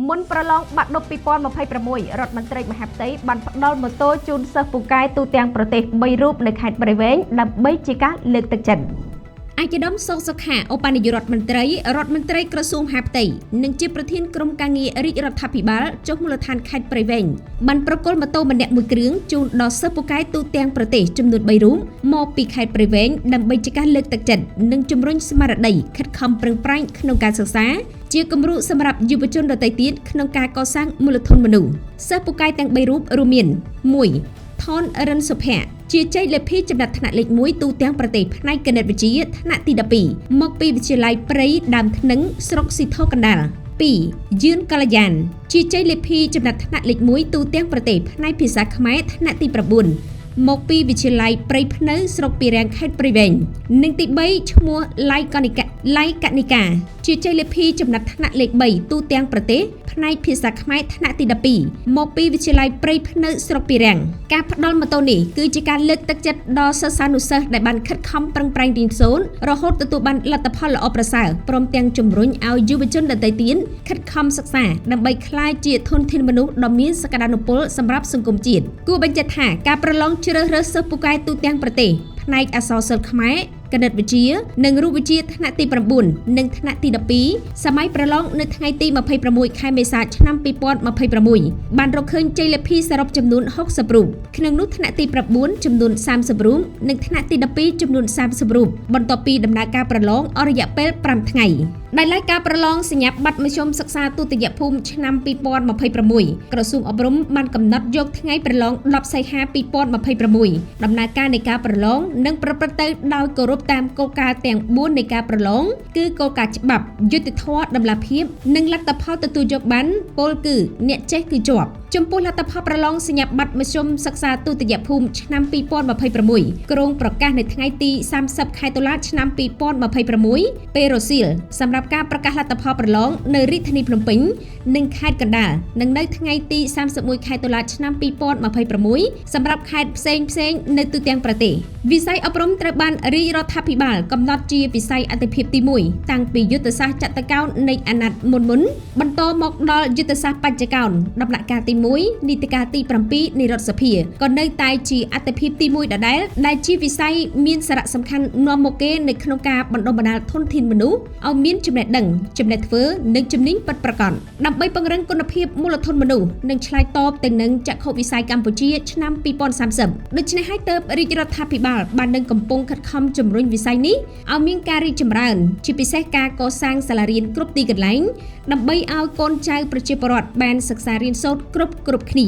មុនប្រឡងបាក់ឌុប2026រដ្ឋមន្ត្រីមហាផ្ទៃបានផ្ដល់ម៉ូតូជូនសិស្សពូកែទូទាំងប្រទេស3រូបនៅខេត្តព្រៃវែងដើម្បីជាការលើកទឹកចិត្តឯកឧត្តមសុខៈឧបនាយករដ្ឋមន្ត្រីក្រសួងមហាផ្ទៃនិងជាប្រធានក្រុមការងាររាជរដ្ឋាភិបាលចុះមូលដ្ឋានខេត្តព្រៃវែងបានប្រគល់ម៉ូតូម្នាក់មួយគ្រឿងជូនដល់សិស្សពូកែទូទាំងប្រទេសចំនួន3រូបមកពីខេត្តព្រៃវែងដើម្បីជាការលើកទឹកចិត្តនិងជំរុញស្មារតីខិតខំប្រឹងប្រែងក្នុងការសិក្សាជាគំរូសម្រាប់យុវជនដទៃទៀតក្នុងការកសាងមូលធនមនុស្សសិស្សពូកែទាំង3រូបរួមមាន 1. ថនរិនសុភ័ក្រជាជ័យលេភីចំណាត់ថ្នាក់លេខ1ទូទាំងប្រទេសផ្នែកគណិតវិទ្យាថ្នាក់ទី12មកពីវិទ្យាល័យព្រៃដើមធ្នឹងស្រុកស៊ីធរកណ្ដាល 2. យឿនកល្យានជាជ័យលេភីចំណាត់ថ្នាក់លេខ1ទូទាំងប្រទេសផ្នែកភាសាខ្មែរថ្នាក់ទី9មកពីវិទ្យាល័យព្រៃភ្នៅស្រុកពីរាំងខេត្តព្រៃវែងនិងទី3ឈ្មោះឡៃកនិកាជាជ័យលេភីចំណាត់ថ្នាក់លេខ3ទូទាំងប្រទេសផ្នែកភាសាខ្មែរថ្នាក់ទី12មកពីវិទ្យាល័យព្រៃភ្នៅស្រុកពីរាំងការផ្ដល់ម៉ូតូនេះគឺជាការលើកទឹកចិត្តដល់សិស្សានុសិស្សដែលបានខិតខំប្រឹងប្រែងរៀនសូត្ររហូតទទួលបានលទ្ធផលល្អប្រសើរព្រមទាំងជំរុញឲ្យយុវជនដទៃទៀតខិតខំសិក្សាដើម្បីក្លាយជាធនធានមនុស្សដ៏មានសក្តានុពលសម្រាប់សង្គមជាតិគួរបញ្ជាក់ថាការប្រឡងជ្រើសរើសសិស្សពូកែទូទាំងប្រទេសផ្នែកអក្សរសិល្ប៍ខ្មែរគណិតវិទ្យានិងរូបវិទ្យាថ្នាក់ទី9និងថ្នាក់ទី12សម័យប្រឡងនៅថ្ងៃទី26ខែមេសាឆ្នាំ2026បានរកឃើញជ័យលាភីសរុបចំនួន60រូបក្នុងនោះថ្នាក់ទី9ចំនួន30រូបនិងថ្នាក់ទី12ចំនួន30រូបបន្ទាប់ពីដំណើរការប្រឡងអស់រយៈពេល5ថ្ងៃដែលឡែកការប្រឡងសញ្ញាបត្រមធ្យមសិក្សាទុតិយភូមិឆ្នាំ2026ក្រសួងអប់រំបានកំណត់យកថ្ងៃប្រឡង10សីហា2026ដំណើរការនៃការប្រឡងនឹងប្រព្រឹត្តទៅដោយគោរពតាមគោលការណ៍ទាំង4នៃការប្រឡងគឺគោលការណ៍ច្បាប់យុត្តិធម៌តម្លាភាពនិងលទ្ធផលទទួលយកបានពោលគឺអ្នកចេះគឺជាប់ចំពោះលទ្ធផលប្រឡងសញ្ញាបត្រមធ្យមសិក្សាទុតិយភូមិឆ្នាំ2026ក្រុងប្រកាសនៅថ្ងៃទី30ខែតុលាឆ្នាំ2026ពេលរសៀលសម្រាប់ការប្រកាសលទ្ធផលប្រឡងនៅរាជធានីភ្នំពេញនិងខេត្តកណ្ដាលនិងនៅថ្ងៃទី31ខែតុលាឆ្នាំ2026សម្រាប់ខេត្តផ្សេងនៅទូទាំងប្រទេសវិស័យអប់រំត្រូវបានរាជរដ្ឋាភិបាលកំណត់ជាវិស័យអាទិភាពទី1តាំងពីយុទ្ធសាស្ត្រចតុកោណនៃអាណត្តិមុនបន្តមកដល់យុទ្ធសាស្ត្របញ្ចកោណដំណាក់កាលទី1នីតិកាលទី7នៃរដ្ឋសភាក៏នៅតែជាអាទិភាពទី1ដដែលដែលជាវិស័យមានសារៈសំខាន់នាំមុខគេនៅក្នុងការបណ្ដុះបណ្ដាលធនធានមនុស្សឲ្យមានចំណេះដឹងចំណេះធ្វើនិងជំនាញពិតប្រាកដដើម្បីពង្រឹងគុណភាពមូលធនមនុស្សនិងឆ្លើយតបទៅនឹងចក្ខុវិស័យកម្ពុជាឆ្នាំ2030ដូច្នេះហើយទើបរាជរដ្ឋាភិបាលបាននឹងកំពុងខិតខំជំរុញវិស័យនេះឲ្យមានការរីកចម្រើនជាពិសេសការកសាងសាលារៀនគ្រប់ទីកន្លែងដើម្បីឲ្យកូនចៅប្រជាពលរដ្ឋបានសិក្សារៀនសូត្រគ្រប់គ្នា